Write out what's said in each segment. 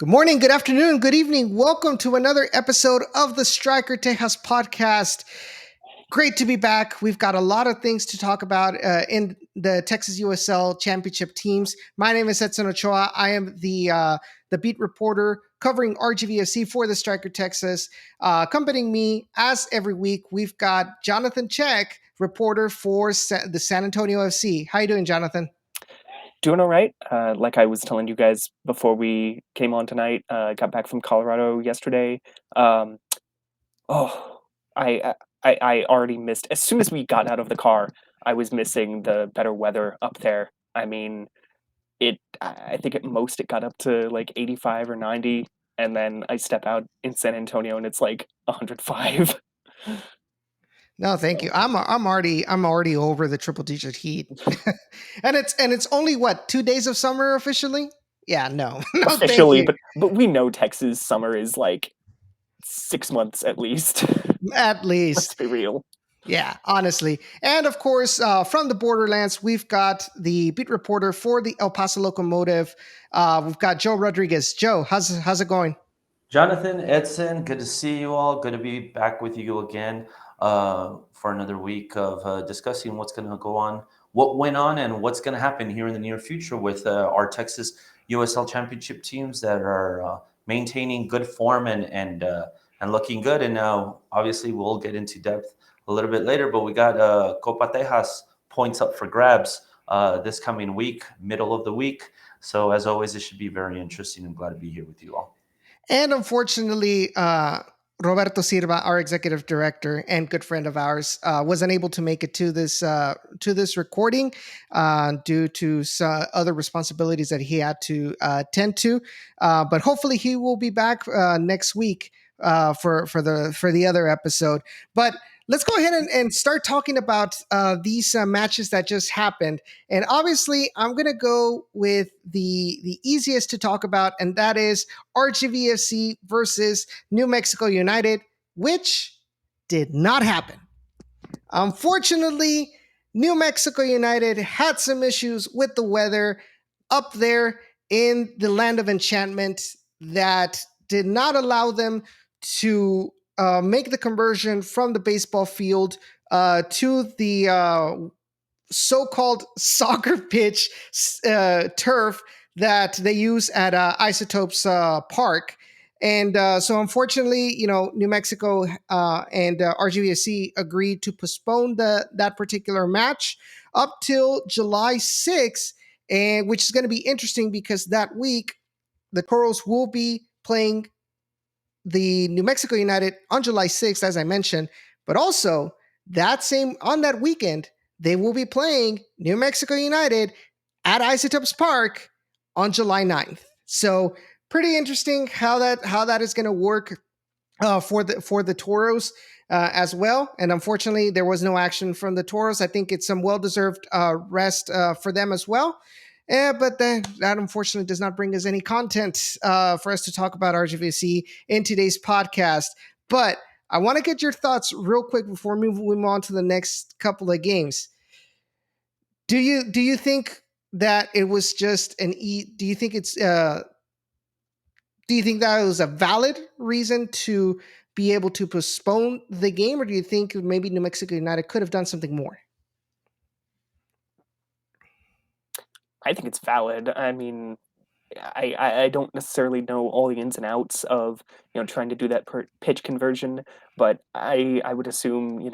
Good morning, good afternoon, good evening. Welcome to another episode of the Striker Tejas podcast. Great to be back. We've got a lot of things to talk about in the Texas USL Championship teams. My name is Edson Ochoa. I am the beat reporter covering RGVFC for the Striker Texas. Accompanying me, as every week, we've got Jonathan Check, reporter for the San Antonio FC. How you doing, Jonathan? Doing all right. Like I was telling you guys before we came on tonight, got back from Colorado yesterday. Um, oh, I already missed. As soon as we got out of the car, I was missing the better weather up there. I mean, I think at most it got up to like 85 or 90, and then I step out in San Antonio and it's like 105. No, thank you. So I'm already over the triple digit heat, and it's only what 2 days of summer officially. Yeah, no, no, thank officially, you. but we know Texas summer is like 6 months at least. At Let's least, be real. yeah, honestly, and of course, from the borderlands, we've got the beat reporter for the El Paso Locomotive. We've got Joe Rodriguez. Joe, how's it going? Jonathan, Edson, good to see you all. Good to be back with you again for another week of discussing what's going to go on, what went on, and what's going to happen here in the near future with our Texas USL Championship teams that are maintaining good form and looking good. And now, obviously, we'll get into depth a little bit later, but we got Copa Tejas points up for grabs this coming week, middle of the week. So, as always, it should be very interesting. I'm glad to be here with you all. And unfortunately, Roberto Silva, our executive director and good friend of ours, was unable to make it to this recording due to other responsibilities that he had to tend to. But hopefully, he will be back next week for the other episode. But let's go ahead and start talking about these matches that just happened. And obviously, I'm going to go with the easiest to talk about, and that is RGVFC versus New Mexico United, which did not happen. Unfortunately, New Mexico United had some issues with the weather up there in the land of enchantment that did not allow them to make the conversion from the baseball field to the so-called soccer pitch turf that they use at Isotopes Park. And so, unfortunately, New Mexico and RGVSC agreed to postpone that particular match up till July 6th, and which is going to be interesting because that week the Toros will be playing the New Mexico United on July 6th, as I mentioned, but also on that weekend, they will be playing New Mexico United at Isotopes Park on July 9th. So pretty interesting how that is going to work for the Toros as well. And unfortunately, there was no action from the Toros. I think it's some well-deserved rest for them as well. But that unfortunately does not bring us any content for us to talk about RGVC in today's podcast. But I want to get your thoughts real quick before we move on to the next couple of games. Do you think that it was just do you think it's do you think that was a valid reason to be able to postpone the game, or do you think maybe New Mexico United could have done something more? I think it's valid. I mean, I don't necessarily know all the ins and outs of trying to do that pitch conversion, but I would assume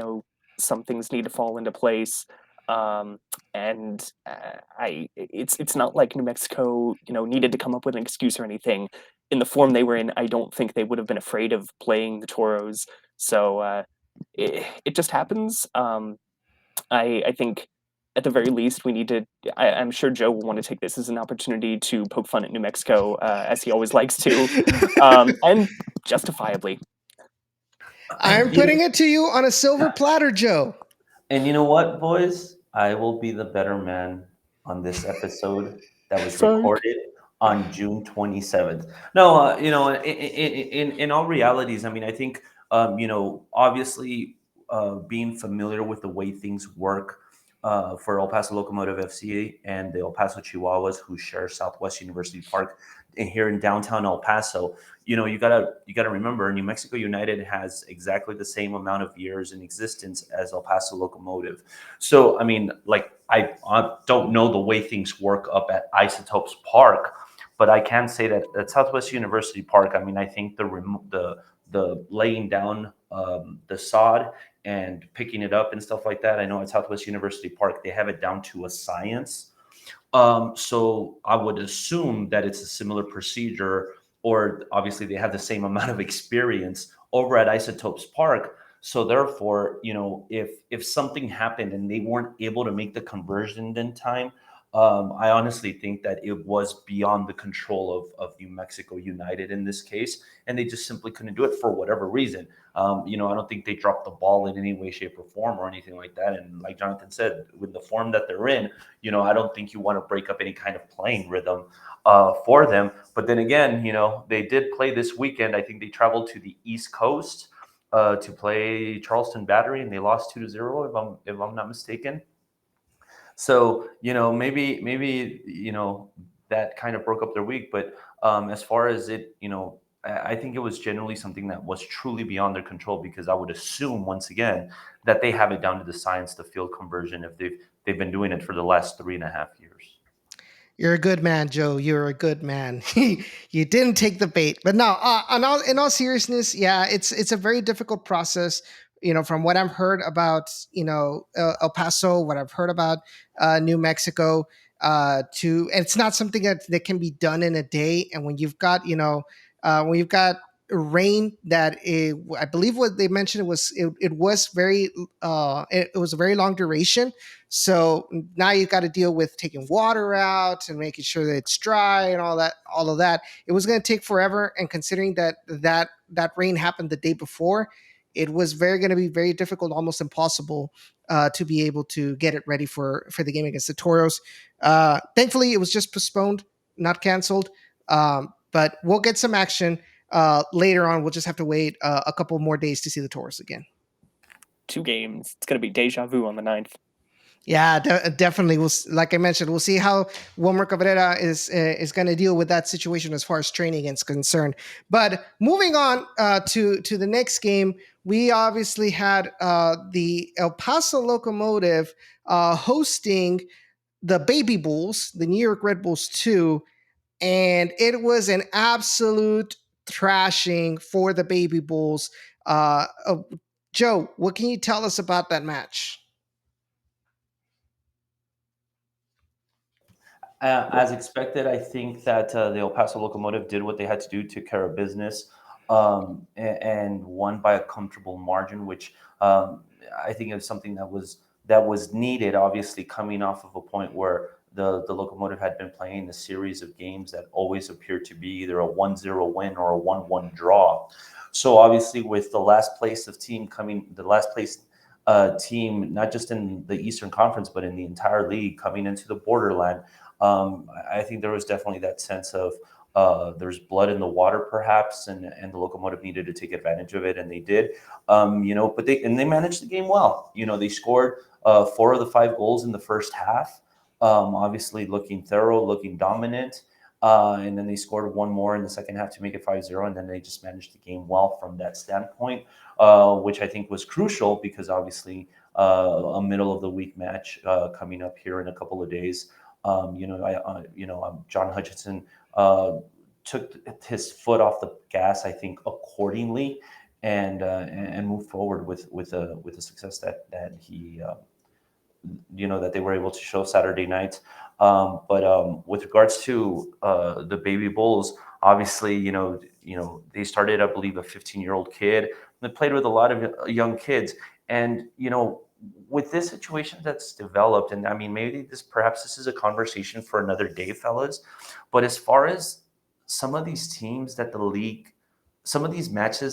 some things need to fall into place. Um, and I it's not like New Mexico needed to come up with an excuse or anything. In the form they were in, I don't think they would have been afraid of playing the Toros. So it just happens. I think at the very least we need to. I'm sure Joe will want to take this as an opportunity to poke fun at New Mexico, as he always likes to, and justifiably. I'm putting it to you on a silver platter, Joe. And you know what, boys? I will be the better man on this episode that was Psych. recorded on June 27th. No, in all realities, I mean, I think, obviously, being familiar with the way things work for El Paso Locomotive FC and the El Paso Chihuahuas, who share Southwest University Park, here in downtown El Paso. You gotta remember, New Mexico United has exactly the same amount of years in existence as El Paso Locomotive. So I mean, like I don't know the way things work up at Isotopes Park, but I can say that at Southwest University Park, I mean, I think the laying down the sod and picking it up and stuff like that. I know at Southwest University Park they have it down to a science. So I would assume that it's a similar procedure, or obviously they have the same amount of experience over at Isotopes Park. So therefore, if something happened and they weren't able to make the conversion in time, I honestly think that it was beyond the control of New Mexico United in this case, and they just simply couldn't do it for whatever reason. I don't think they dropped the ball in any way, shape, or form or anything like that. And like Jonathan said, with the form that they're in, I don't think you want to break up any kind of playing rhythm for them. But then again, they did play this weekend. I think they traveled to the East Coast to play Charleston Battery, and they lost 2-0, if I'm not mistaken. So maybe that kind of broke up their week. But as far as it, I think it was generally something that was truly beyond their control, because I would assume once again that they have it down to the science, the field conversion, if they've been doing it for the last 3.5 years. You're a good man, Joe. You're a good man. You didn't take the bait. But no, in all seriousness, yeah, it's a very difficult process. From what I've heard about, El Paso, what I've heard about New Mexico, and it's not something that can be done in a day. And when you've got, when you've got rain I believe what they mentioned it was very it was a very long duration. So now you've got to deal with taking water out and making sure that it's dry and all of that. It was going to take forever. And considering that rain happened the day before, it was going to be very difficult, almost impossible, to be able to get it ready for the game against the Toros. Thankfully, it was just postponed, not canceled. But we'll get some action later on. We'll just have to wait a couple more days to see the Toros again. 2 games. It's going to be deja vu on the 9th. Yeah, definitely. Like I mentioned, we'll see how Wilmer Cabrera is going to deal with that situation as far as training is concerned. But moving on to the next game, we obviously had the El Paso Locomotive hosting the Baby Bulls, the New York Red Bulls 2, and it was an absolute thrashing for the Baby Bulls. Joe, what can you tell us about that match? As expected, I think that the El Paso Locomotive did what they had to do, took care of business, and won by a comfortable margin, which I think is something that was needed. Obviously, coming off of a point where the Locomotive had been playing a series of games that always appeared to be either a 1-0 win or a 1-1 draw. So obviously, with the last place team, not just in the Eastern Conference, but in the entire league coming into the borderland, I think there was definitely that sense of there's blood in the water, perhaps, and the Locomotive needed to take advantage of it, and they did. But they managed the game well. They scored 4 of the 5 goals in the first half. Obviously, looking thorough, looking dominant. And then they scored 1 more in the second half to make it 5-0, and then they just managed the game well from that standpoint, which I think was crucial, because obviously a middle of the week match coming up here in a couple of days. John Hutchinson took his foot off the gas, I think, accordingly, and moved forward with the success that he that they were able to show Saturday night. But with regards to the Baby Bulls, obviously, they started, I believe, a 15-year-old kid. They played with a lot of young kids, and with this situation that's developed, and I mean, maybe perhaps this is a conversation for another day, fellas. But as far as some of these matches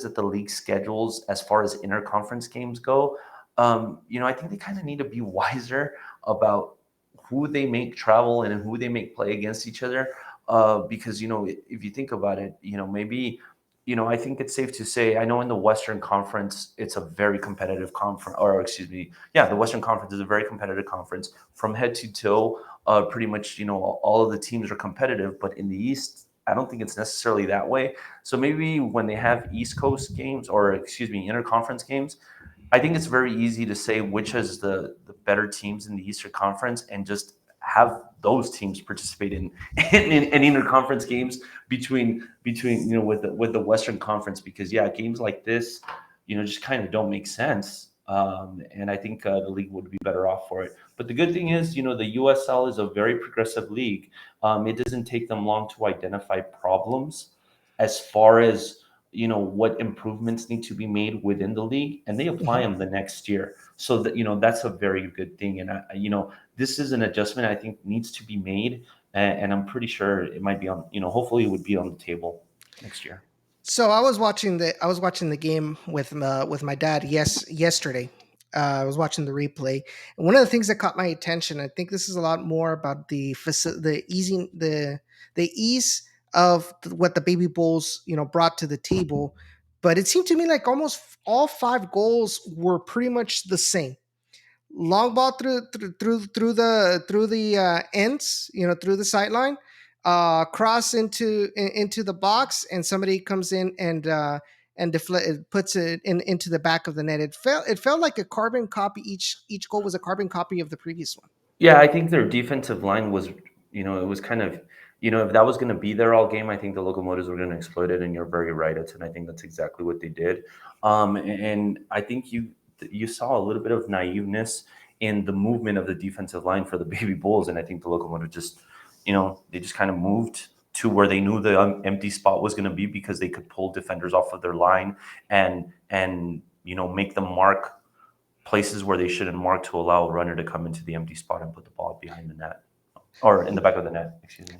that the league schedules, as far as interconference games go, I think they kind of need to be wiser about who they make travel and who they make play against each other. Because if you think about it, maybe. I think it's safe to say, I know in the Western Conference, it's a very competitive conference, or excuse me, yeah, the Western Conference is a very competitive conference from head to toe. Pretty much, all of the teams are competitive, but in the East, I don't think it's necessarily that way. So maybe when they have East Coast games, or excuse me, interconference games, I think it's very easy to say which is the better teams in the Eastern Conference, and just have those teams participate in interconference games between with the Western Conference, because yeah, games like this, just kind of don't make sense. And I think the league would be better off for it. But the good thing is, the USL is a very progressive league. It doesn't take them long to identify problems as far as what improvements need to be made within the league, and they apply Mhm. them the next year. So that that's a very good thing. And this is an adjustment I think needs to be made, and I'm pretty sure it might be on. Hopefully, it would be on the table next year. So I was watching the game with my dad yesterday. I was watching the replay, and one of the things that caught my attention, I think this is a lot more about the ease of what the Baby Bulls brought to the table, but it seemed to me like almost all five goals were pretty much the same. Long ball through the ends, through the sideline, cross into the box, and somebody comes in and puts it into the back of the net. It felt like a carbon copy. Each goal was a carbon copy of the previous one. Yeah, I think their defensive line was, it was kind of, if that was going to be there all game, I think the Locomotives were going to exploit it. And you're very right, Edson. I think that's exactly what they did. And I think you saw a little bit of naiveness in the movement of the defensive line for the Baby Bulls, and I think the Locomotives just, they just kind of moved to where they knew the empty spot was going to be, because they could pull defenders off of their line and make them mark places where they shouldn't mark, to allow a runner to come into the empty spot and put the ball behind the net, or in the back of the net, excuse me.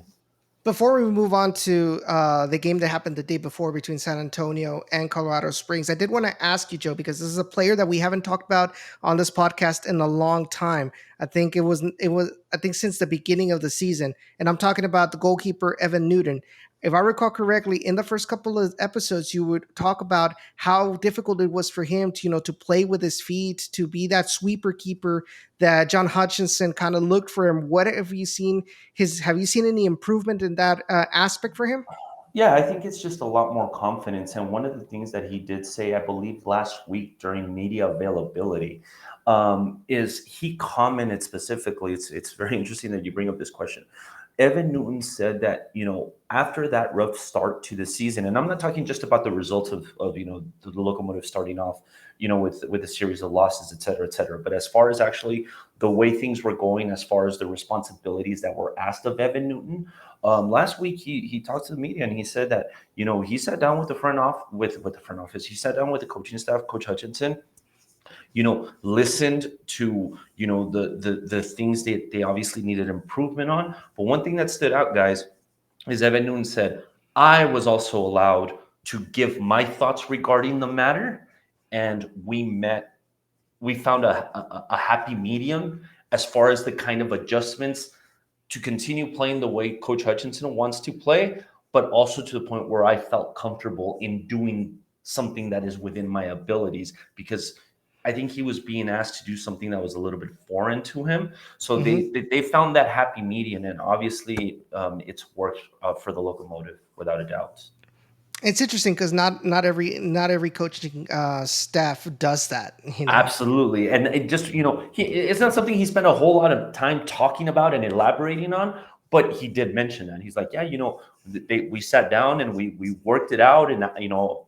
Before we move on to the game that happened the day before between San Antonio and Colorado Springs, I did want to ask you, Joe, because this is a player that we haven't talked about on this podcast in a long time. I think since the beginning of the season, and I'm talking about the goalkeeper Evan Newton. If I recall correctly, in the first couple of episodes, you would talk about how difficult it was for him to to play with his feet, to be that sweeper keeper that John Hutchinson kind of looked for him. What have you seen any improvement in that aspect for him? Yeah, I think it's just a lot more confidence. And one of the things that he did say, I believe last week during media availability, is he commented specifically. It's very interesting that you bring up this question. Evan Newton said that, after that rough start to the season, and I'm not talking just about the results of the Locomotive starting off, with a series of losses, et cetera, but as far as actually the way things were going, as far as the responsibilities that were asked of Evan Newton, last week he talked to the media, and he said that he sat down with the front office. He sat down with the coaching staff, Coach Hutchinson, listened to the things that they obviously needed improvement on. But one thing that stood out, guys, is Evan Newton said, I was also allowed to give my thoughts regarding the matter, and we found a happy medium as far as the kind of adjustments to continue playing the way Coach Hutchinson wants to play, but also to the point where I felt comfortable in doing something that is within my abilities, because I think he was being asked to do something that was a little bit foreign to him. So Mhm. they found that happy median, and obviously it's worked for the Locomotive without a doubt. It's interesting because not every coaching staff does that. Absolutely. And it just, it's not something he spent a whole lot of time talking about and elaborating on, but he did mention that. He's like, yeah, we sat down and we worked it out, and,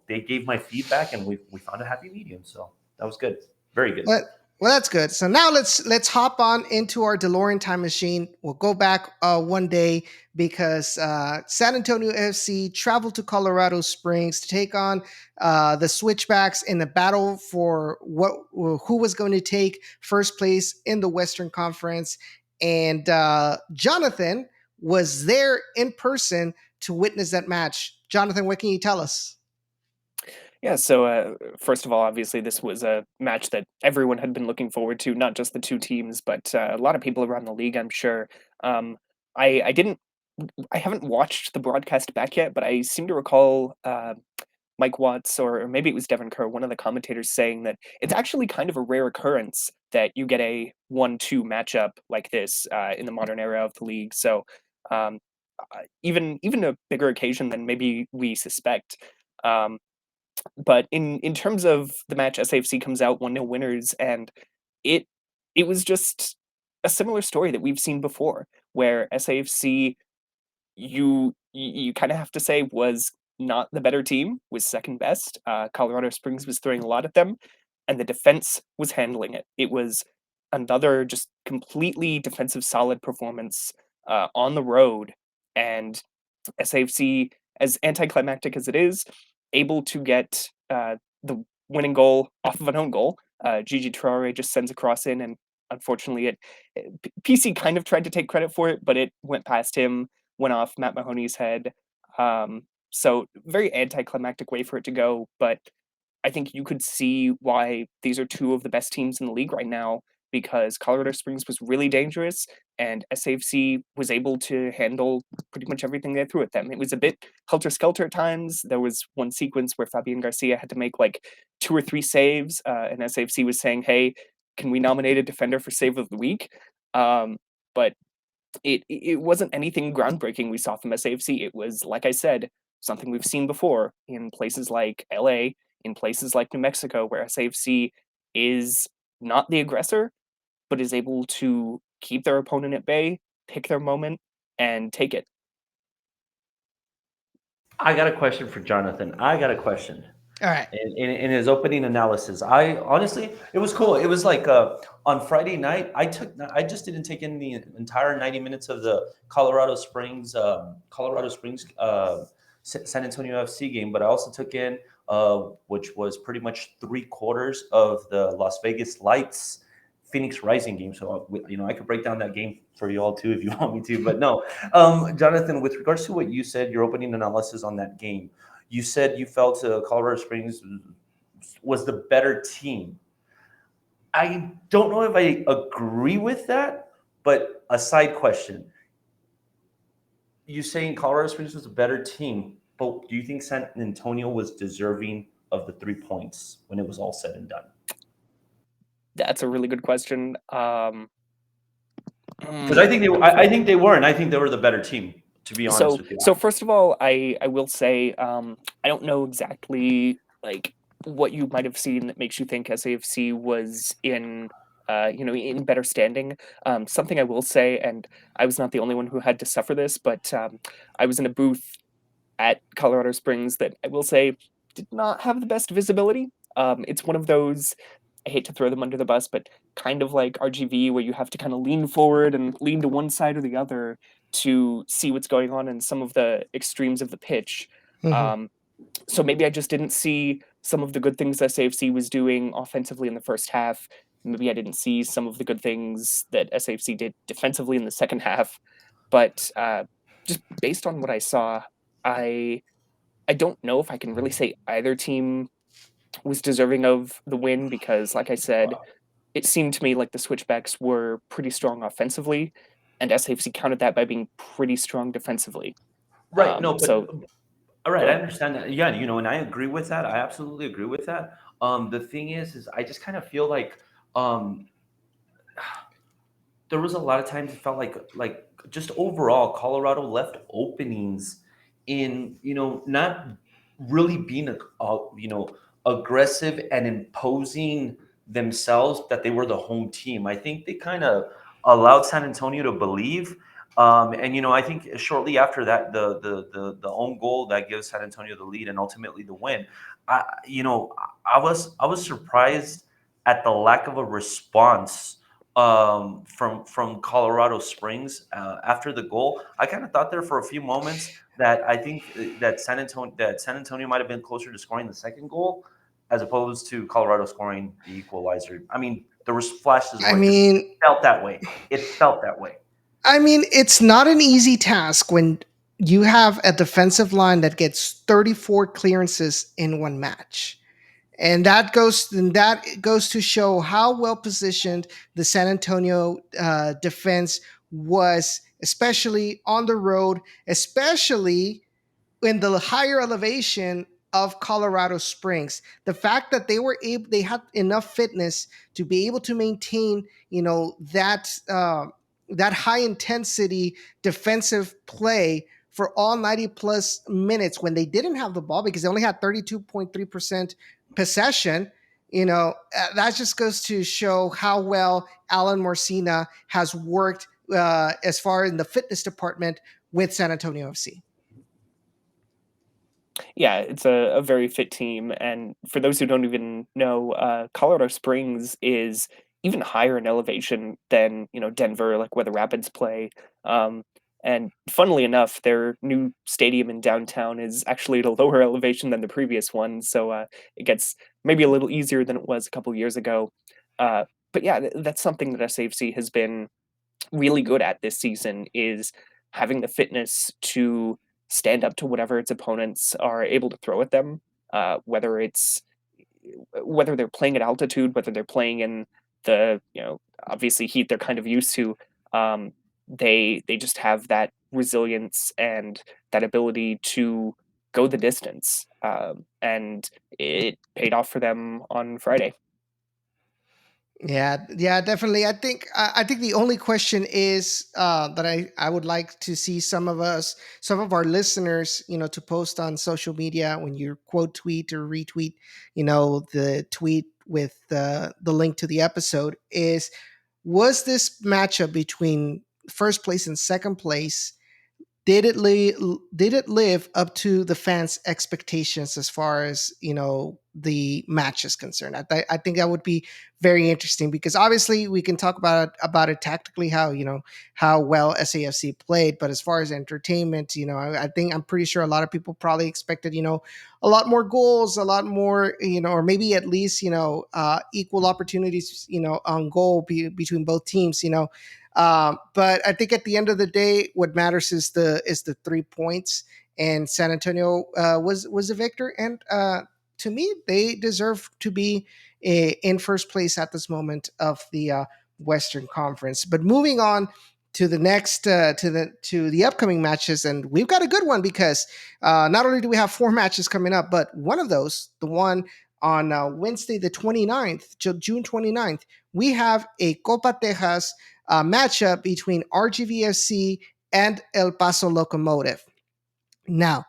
they gave my feedback, and we found a happy medium. So that was good. Very good. Well, that's good. So now let's hop on into our DeLorean time machine. We'll go back one day because San Antonio FC traveled to Colorado Springs to take on the Switchbacks in the battle for who was going to take first place in the Western Conference. And Jonathan was there in person to witness that match. Jonathan, what can you tell us? Yeah, so first of all, obviously, this was a match that everyone had been looking forward to, not just the two teams, but a lot of people around the league, I'm sure. Um, I didn't, I haven't watched the broadcast back yet, but I seem to recall Mike Watts, or maybe it was Devin Kerr, one of the commentators, saying that it's actually kind of a rare occurrence that you get a 1-2 matchup like this in the modern era of the league. So um, even a bigger occasion than maybe we suspect. Um, but in terms of the match, SAFC comes out 1-0 winners, and it it was just a similar story that we've seen before, where SAFC, you kind of have to say, was not the better team, was second best. Colorado Springs was throwing a lot at them, and the defense was handling it. It was another just completely defensive solid performance on the road, and SAFC, as anticlimactic as it is, able to get the winning goal off of an own goal. Gigi Traore just sends a cross in, and unfortunately, PC kind of tried to take credit for it, but it went past him, went off Matt Mahoney's head. So very anticlimactic way for it to go, but I think you could see why these are two of the best teams in the league right now, because Colorado Springs was really dangerous and SAFC was able to handle pretty much everything they threw at them. It was a bit helter-skelter at times. There was one sequence where Fabian Garcia had to make like 2 or 3 saves, and SAFC was saying, "Hey, can we nominate a defender for save of the week?" But it wasn't anything groundbreaking we saw from SAFC. It was, like I said, something we've seen before in places like LA, in places like New Mexico, where SAFC is not the aggressor, but is able to keep their opponent at bay, pick their moment, and take it. I got a question for Jonathan. I got a question. All right. In his opening analysis, I honestly, it was cool. It was like on Friday night, I just didn't take in the entire 90 minutes of the Colorado Springs San Antonio FC game, but I also took in which was pretty much 3/4 of the Las Vegas Lights Phoenix Rising game. So I could break down that game for you all too if you want me to. But no, Jonathan, with regards to what you said, your opening analysis on that game, you said you felt Colorado Springs was the better team. I don't know if I agree with that, but a side question. You saying Colorado Springs was a better team, but do you think San Antonio was deserving of the 3 points when it was all said and done? That's a really good question. Because I think they were, and I think they were the better team. To be honest with you. So first of all, I will say I don't know exactly like what you might have seen that makes you think SAFC was in in better standing. Something I will say, and I was not the only one who had to suffer this, but I was in a booth at Colorado Springs that I will say did not have the best visibility. It's one of those, I hate to throw them under the bus, but kind of like RGV, where you have to kind of lean forward and lean to one side or the other to see what's going on in some of the extremes of the pitch. Mhm. So maybe I just didn't see some of the good things that SAFC was doing offensively in the first half. Maybe I didn't see some of the good things that SAFC did defensively in the second half. But just based on what I saw, I I don't know if I can really say either team was deserving of the win, because, like I said, it seemed to me like the switchbacks were pretty strong offensively, and SAFC countered that by being pretty strong defensively. Right. No, but So all right, go I ahead. understand that. Yeah, and I agree with that. I absolutely agree with that. The thing is I just kind of feel like um, there was a lot of times it felt like just overall Colorado left openings in not really being aggressive and imposing themselves that they were the home team. I think they kind of allowed San Antonio to believe. And I think shortly after that, the own goal that gives San Antonio the lead and ultimately the win. I was surprised at the lack of a response from Colorado Springs after the goal. I kind of thought there for a few moments that I think that San Antonio might have been closer to scoring the second goal as opposed to Colorado scoring the equalizer. I mean, there was flashes I where it just mean, felt that way. It felt that way. it's not an easy task when you have a defensive line that gets 34 clearances in one match. And that goes to show how well positioned the San Antonio defense was, especially on the road, especially in the higher elevation of Colorado Springs. The fact that they had enough fitness to be able to maintain, that that high intensity defensive play for all 90 plus minutes when they didn't have the ball because they only had 32.3% possession. That just goes to show how well Alan Morcina has worked as far in the fitness department with San Antonio FC. Yeah, it's a very fit team. And for those who don't even know, Colorado Springs is even higher in elevation than, Denver, like where the Rapids play. And funnily enough, their new stadium in downtown is actually at a lower elevation than the previous one. So it gets maybe a little easier than it was a couple years ago. But yeah, that's something that SAFC has been really good at this season, is having the fitness to stand up to whatever its opponents are able to throw at them, whether they're playing at altitude, whether they're playing in the obviously heat they're kind of used to. They just have that resilience and that ability to go the distance, and it paid off for them on Friday. Yeah, definitely. I think the only question is that I would like to see some of our listeners, to post on social media when you quote tweet or retweet, the tweet with the link to the episode is, was this matchup between first place and second place, did it live up to the fans' expectations as far as the match is concerned? I think that would be very interesting because obviously we can talk about it tactically, how well SAFC played, but as far as entertainment, I think I'm pretty sure a lot of people probably expected a lot more goals, a lot more, or maybe at least equal opportunities on goal between both teams. But I think at the end of the day, what matters is the 3 points, and San Antonio was a victor, and to me, they deserve to be in first place at this moment of the Western Conference. But moving on to the next to the upcoming matches, and we've got a good one because not only do we have 4 matches coming up, but one of those, the one on Wednesday the 29th, June 29th, we have a Copa Tejas matchup between RGVFC and El Paso Locomotive. Now,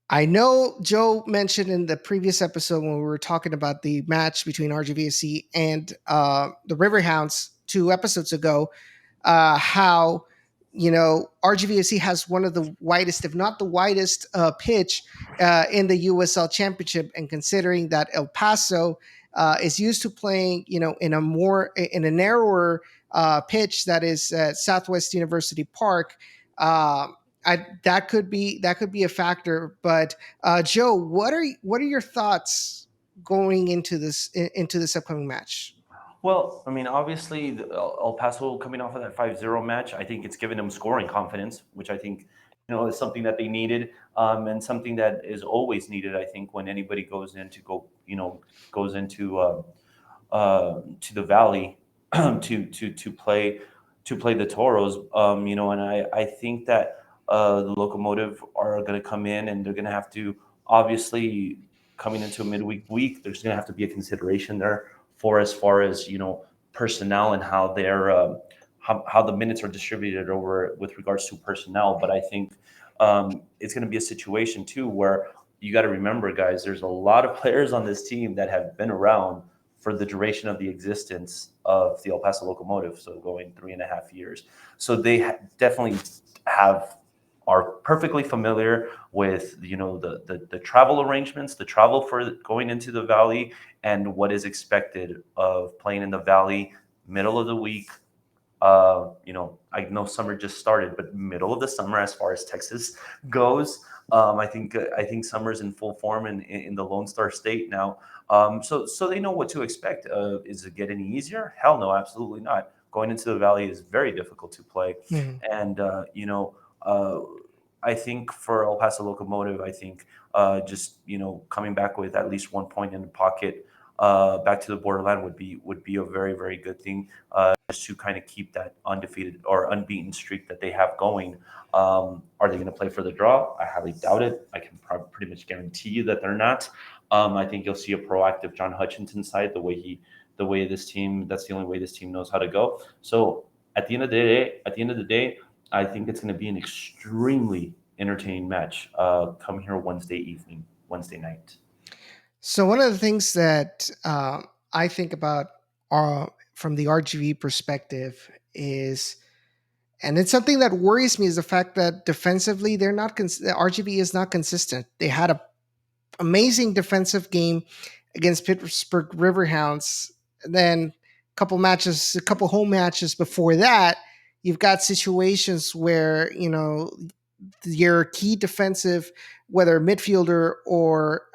I know Joe mentioned in the previous episode when we were talking about the match between RGVFC and the Riverhounds 2 episodes ago, how RGVFC has one of the widest, if not the widest, pitch in the USL Championship, and considering that El Paso is used to playing, in a narrower pitch that is Southwest University Park. That could be a factor. But Joe, what are your thoughts going into this upcoming match? Well, I mean, obviously, El Paso coming off of that 5-0 match, I think it's given them scoring confidence, which I think, is something that they needed, and something that is always needed, I think, when anybody goes into to the Valley to play the Toros, and I think that the Locomotive are going to come in and they're going to have to, obviously, coming into a midweek, there's going to have to be a consideration there for as far as personnel and how they're how the minutes are distributed over with regards to personnel. But I think it's going to be a situation too where you got to remember, guys, there's a lot of players on this team that have been around for the duration of the existence of the El Paso Locomotive, so going 3.5 years. So they definitely are perfectly familiar with the travel arrangements, the travel for going into the Valley, and what is expected of playing in the Valley middle of the week. I know summer just started, but middle of the summer as far as Texas goes. I think summer's in full form in the Lone Star State now. So they know what to expect. Is it get any easier? Hell no, absolutely not. Going into the Valley is very difficult to play, and I think for El Paso Locomotive, I think just coming back with at least 1 point in the pocket back to the borderline would be a very, very good thing, just to kind of keep that undefeated or unbeaten streak that they have going. Are they going to play for the draw? I highly doubt it. I can pretty much guarantee you that they're not. I think you'll see a proactive John Hutchinson side, the way this team, that's the only way this team knows how to go. So at the end of the day, I think it's going to be an extremely entertaining match. Come here Wednesday night. So one of the things that I think about from the RGV perspective is, and it's something that worries me, is the fact that defensively they're not. RGV is not consistent. They had a amazing defensive game against Pittsburgh Riverhounds. And then a couple home matches before that, you've got situations where, your key defensive, whether midfielder or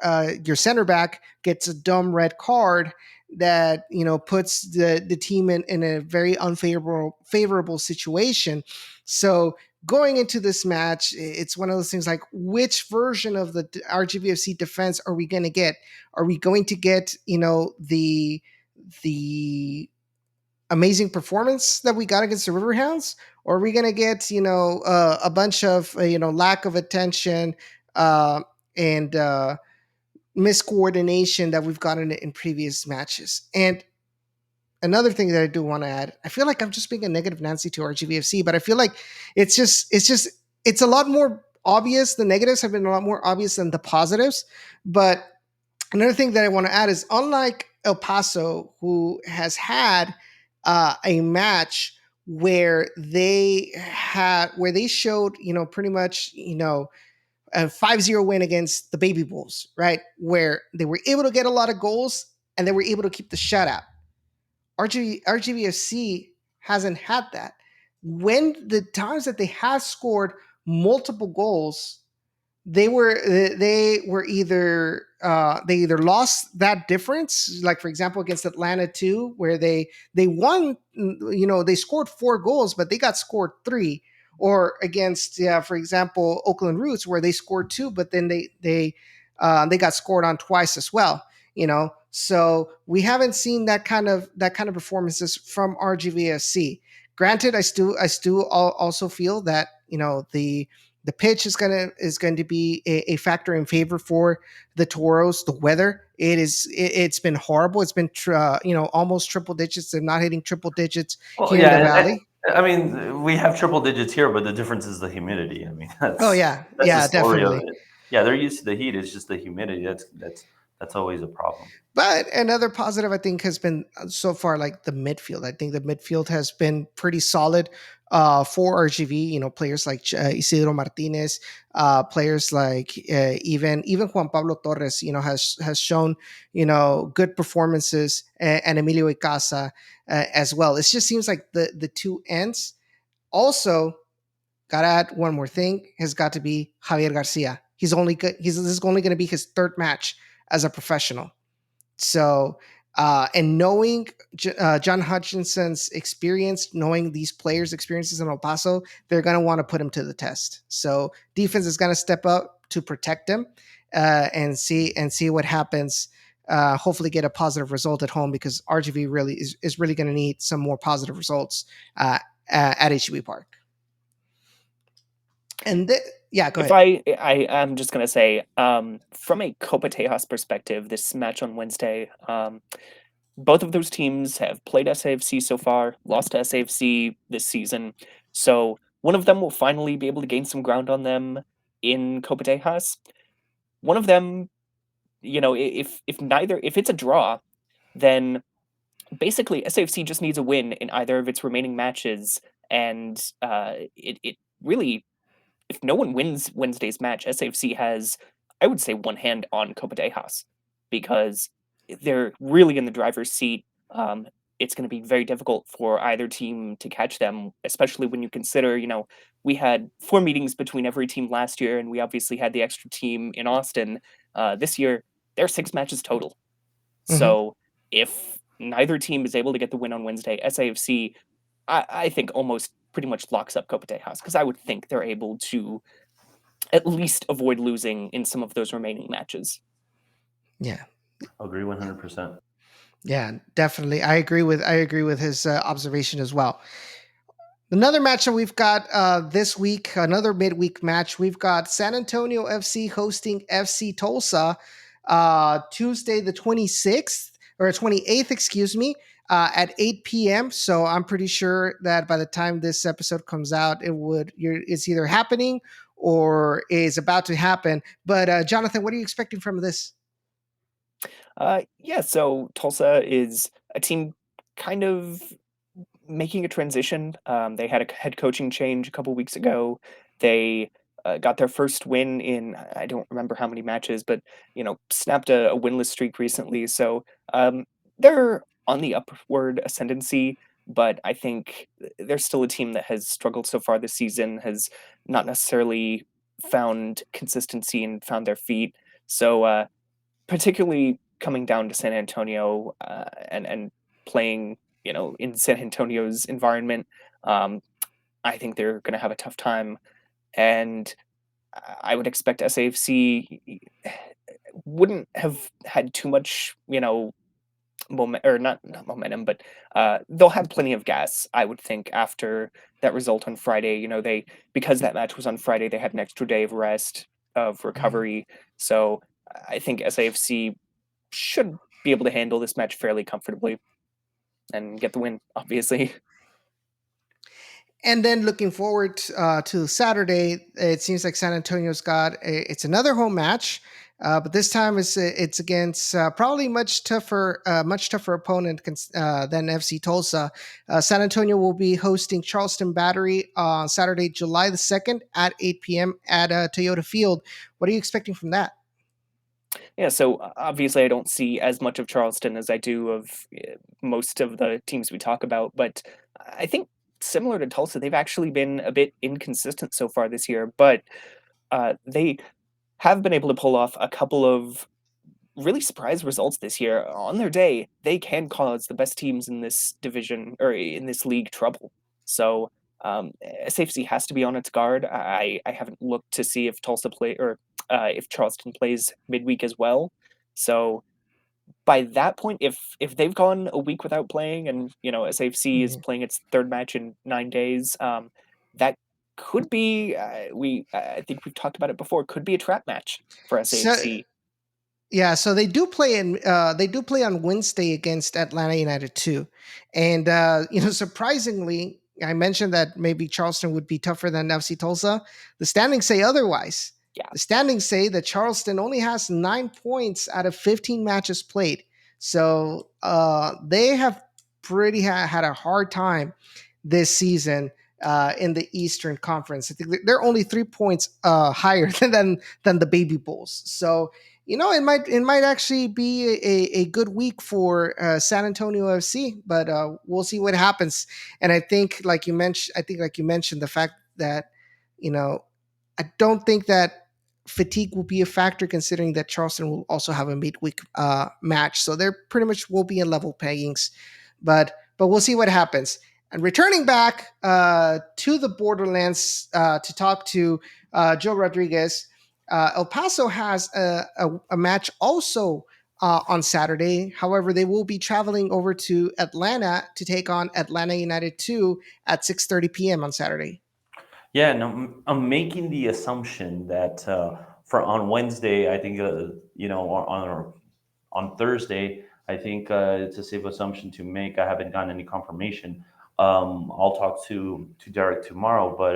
your center back, gets a dumb red card that puts the team in a very unfavorable situation. So going into this match, it's one of those things like, which version of the RGVFC defense are we going to get? Are we going to get the amazing performance that we got against the Riverhounds, or are we going to get a bunch of lack of attention and miscoordination that we've gotten in previous matches? And another thing that I do want to add, I feel like I'm just being a negative Nancy to RGVFC, but I feel like it's a lot more obvious. The negatives have been a lot more obvious than the positives. But another thing that I want to add is, unlike El Paso, who has had a match where they showed, pretty much, a 5-0 win against the Baby Bulls, right? Where they were able to get a lot of goals and they were able to keep the shutout. RGVFC hasn't had that. When the times that they have scored multiple goals, they either lost that difference, like for example against Atlanta 2, where they won, they scored 4 goals but they got scored 3, or against for example Oakland Roots, where they scored 2 but then they got scored on twice as well. So we haven't seen that kind of performances from RGVFC. Granted, I still also feel that the pitch is going to be a factor in favor for the Toros. The weather, it's been horrible. It's been almost triple digits. They're not hitting triple digits here in the valley. I mean, we have triple digits here, but the difference is the humidity. I mean, that's the story definitely. of it. Yeah, they're used to the heat. It's just the humidity that's always a problem. But another positive, I think, has been so far like the midfield. I think the midfield has been pretty solid for RGV. Players like Isidro Martinez, players like even Juan Pablo Torres, has shown good performances, and Emilio Icaza as well. It just seems like the two ends. Also, gotta add one more thing, has got to be Javier Garcia. This is only going to be his 3rd match as a professional. So, and knowing John Hutchinson's experience, knowing these players' experiences in El Paso, they're going to want to put him to the test. So defense is going to step up to protect him and see what happens. Hopefully get a positive result at home, because RGV really is really going to need some more positive results at HB Park. And go ahead. I'm just going to say, from a Copa Tejas perspective, this match on Wednesday, both of those teams have played SAFC so far, lost to SAFC this season. So one of them will finally be able to gain some ground on them in Copa Tejas. One of them, if it's a draw, then basically SAFC just needs a win in either of its remaining matches, and it really, if no one wins Wednesday's match, SAFC has, I would say, one hand on Copa Tejas, because they're really in the driver's seat. It's going to be very difficult for either team to catch them, especially when you consider, we had 4 meetings between every team last year, and we obviously had the extra team in Austin. This year, there are 6 matches total. Mm-hmm. So if neither team is able to get the win on Wednesday, SAFC, I think, almost pretty much locks up Copa Tejas, because I would think they're able to at least avoid losing in some of those remaining matches. Yeah, agree 100%. Yeah, definitely. I agree with his observation as well. Another match that we've got this week, another midweek match. We've got San Antonio FC hosting FC Tulsa Tuesday the 26th or 28th, excuse me. at 8 p.m. So I'm pretty sure that by the time this episode comes out, it's either happening or is about to happen. But Jonathan, what are you expecting from this? Yeah, so Tulsa is a team kind of making a transition. They had a head coaching change a couple weeks ago. They got their first win in I don't remember how many matches, but snapped a winless streak recently. So they're on the upward ascendancy, but I think they're still a team that has struggled so far this season, has not necessarily found consistency and found their feet. So particularly coming down to San Antonio and playing, in San Antonio's environment, um, I think they're going to have a tough time. And I would expect SAFC wouldn't have had too much, or not momentum, but they'll have plenty of gas, I would think, after that result on Friday. Because that match was on Friday, they had an extra day of rest, of Mhm. recovery. So I think SAFC should be able to handle this match fairly comfortably and get the win, obviously. And then looking forward to Saturday, it seems like San Antonio's it's another home match, but this time it's against probably much tougher opponent than FC Tulsa. San Antonio will be hosting Charleston Battery on Saturday, July the 2nd at 8 p.m. at Toyota Field. What are you expecting from that? Yeah, so obviously I don't see as much of Charleston as I do of most of the teams we talk about, but I think similar to Tulsa, they've actually been a bit inconsistent so far this year, but they have been able to pull off a couple of really surprise results this year. On their day, they can cause the best teams in this division or in this league trouble. So SAFC has to be on its guard. I haven't looked to see if Tulsa play or if Charleston plays midweek as well. So by that point, if they've gone a week without playing, and SAFC is Mhm. playing its third match in 9 days, that could be I think we've talked about it before. Could be a trap match for So SAFC. Yeah, so they do play on Wednesday against Atlanta United too, and surprisingly, I mentioned that maybe Charleston would be tougher than FC Tulsa. The standings say otherwise. Yeah. The standings say that Charleston only has 9 points out of 15 matches played, so they have had a hard time this season in the Eastern Conference. I think they're only 3 points higher than the Baby Bulls. So it might actually be a good week for San Antonio FC, but we'll see what happens. And like you mentioned, the fact that you know, I don't think that fatigue will be a factor, considering that Charleston will also have a midweek match, so they're pretty much will be in level peggings. But we'll see what happens. And returning back to the borderlands to talk to Joe Rodriguez, El Paso has a match also on Saturday. However, they will be traveling over to Atlanta to take on Atlanta United 2 at 6:30 p.m. on Saturday. Yeah, and I'm making the assumption that for on Wednesday, I think on Thursday, I think it's a safe assumption to make. I haven't gotten any confirmation. I'll talk to Derek tomorrow, but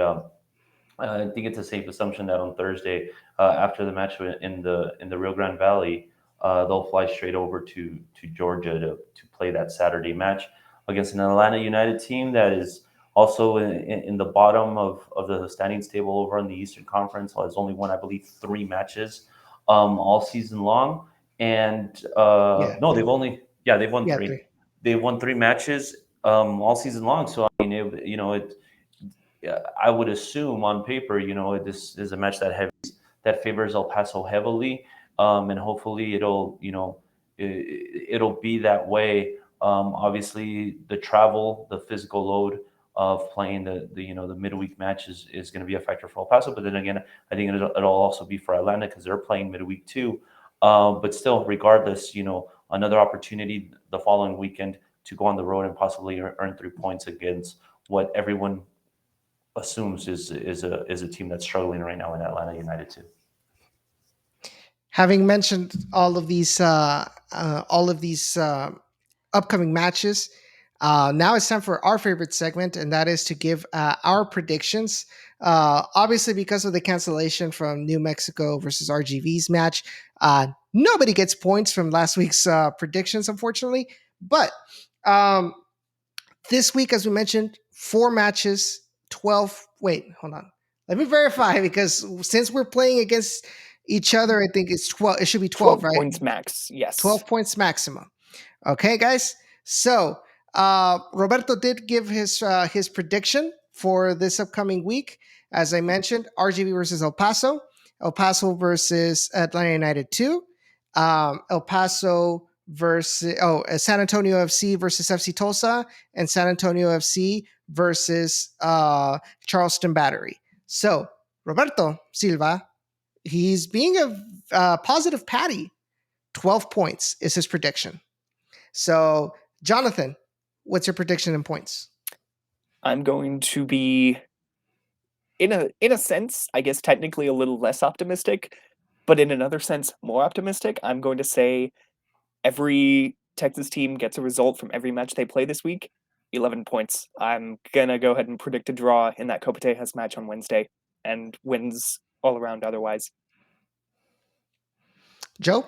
I think it's a safe assumption that on Thursday, after the match in the Rio Grande Valley, they'll fly straight over to Georgia to play that Saturday match against an Atlanta United team that is also in the bottom of the standings table over in the Eastern Conference. Has only won, I believe, 3 matches all season long. And Yeah, no, they've won yeah, three. three. They've won 3 matches all season long. So I mean, it yeah, I would assume on paper, this is a match that favors El Paso heavily, and hopefully it'll be that way. Obviously, the travel, the physical load of playing the midweek match is going to be a factor for El Paso. But then again, I think it'll also be for Atlanta because they're playing midweek too. But still, regardless, another opportunity the following weekend to go on the road and possibly earn 3 points against what everyone assumes is a team that's struggling right now in Atlanta United too. Having mentioned all of these upcoming matches, Now it's time for our favorite segment, and that is to give our predictions. Obviously, because of the cancellation from New Mexico versus RGV's match, nobody gets points from last week's predictions, unfortunately. But um, this week, as we mentioned, 4 matches, 12. Wait, hold on. Let me verify because since we're playing against each other, I think it's 12. It should be 12, 12 right? points max. Yes. 12 points maximum. Okay, guys. So Roberto did give his prediction for this upcoming week. As I mentioned, RGV versus El Paso versus Atlanta United 2, El Paso versus San Antonio FC versus FC Tulsa, and San Antonio FC versus Charleston Battery. So Roberto Silva, he's being a positive Patty. 12 points is his prediction. So, Jonathan, what's your prediction in points? I'm going to be, in a sense, I guess technically a little less optimistic, but in another sense more optimistic. I'm going to say every Texas team gets a result from every match they play this week. 11 points. I'm gonna go ahead and predict a draw in that Copa Tejas match on Wednesday, and wins all around otherwise. Joe?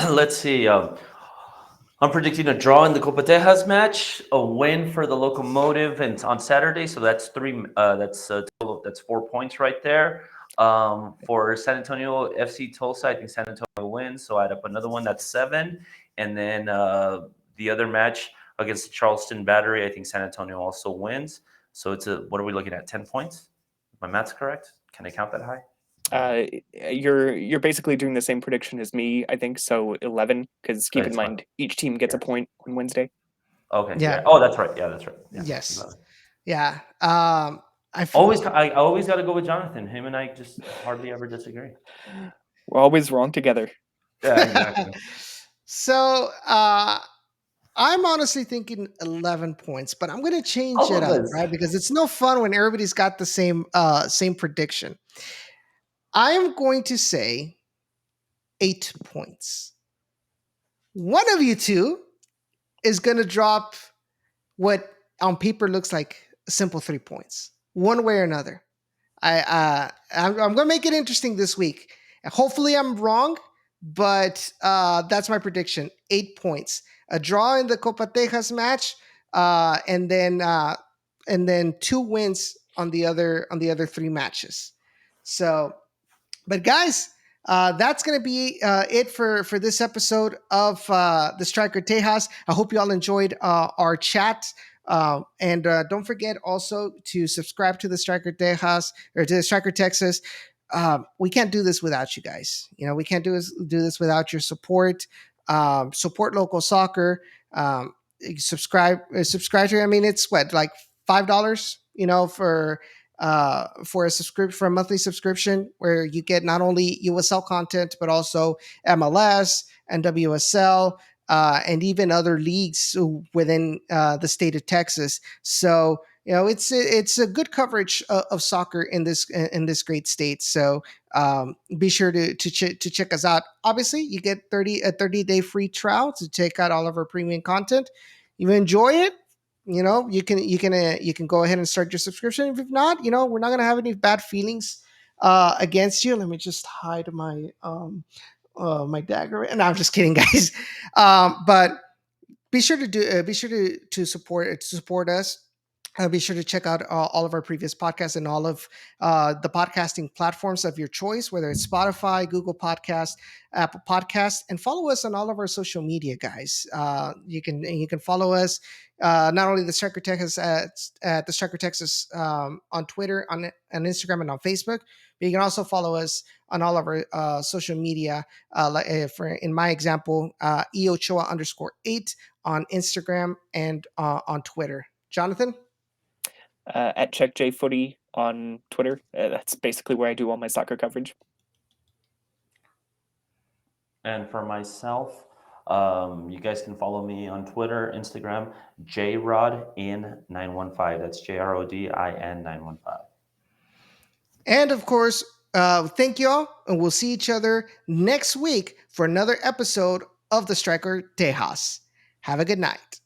Let's see. I'm predicting a draw in the Copa Tejas match, a win for the Locomotive, and on Saturday. So that's three. That's 4 points right there. For San Antonio FC Tulsa, I think San Antonio wins. So add up another one. That's 7. And then the other match against the Charleston Battery, I think San Antonio also wins. So it's what are we looking at? 10 points? My math's correct. Can I count that high? You're basically doing the same prediction as me, I think. So 11, because keep in That's mind each team gets a point on Wednesday. Okay. Yeah. Yeah. Oh, that's right. Yeah, that's right. Yeah. Yes. 11. Yeah. I always got to go with Jonathan. Him and I just hardly ever disagree. We're always wrong together. Yeah, exactly. So, I'm honestly thinking 11 points, but I'm going to change All it of up, us. right? Because it's no fun when everybody's got the same prediction. I am going to say 8 points. One of you two is going to drop what on paper looks like a simple 3 points, one way or another. I'm going to make it interesting this week. Hopefully, I'm wrong, but that's my prediction: 8 points, a draw in the Copa Tejas match, and then 2 wins on the other 3 matches. So, but guys, that's going to be it for this episode of the Striker Tejas. I hope you all enjoyed our chat. And don't forget also to subscribe to the Striker Tejas or to the Striker Texas. We can't do this without you guys. We can't do this without your support. Support local soccer. Subscribe to. I mean, it's what, like $5, for a monthly subscription where you get not only USL content but also MLS and WSL and even other leagues within the state of Texas. So it's a good coverage of soccer in this great state. So be sure to check us out. Obviously, you get a 30-day free trial to check out all of our premium content. You enjoy it, you can go ahead and start your subscription. If not, we're not going to have any bad feelings against you. Let me just hide my my dagger. No, I'm just kidding, guys. But be sure to support us. Be sure to check out all of our previous podcasts and all of the podcasting platforms of your choice, whether it's Spotify, Google Podcast, Apple Podcast, and follow us on all of our social media, guys. You can follow us not only the Striker Texas at the Striker Texas on Twitter, on Instagram, and on Facebook, but you can also follow us on all of our social media. In my example, Ochoa_8 on Instagram and on Twitter. Jonathan? At CheckJFooty on Twitter. That's basically where I do all my soccer coverage. And for myself, you guys can follow me on Twitter, Instagram, JRodIn915. That's JRODIN915. And of course, thank y'all, and we'll see each other next week for another episode of the striker Tejas. Have a good night.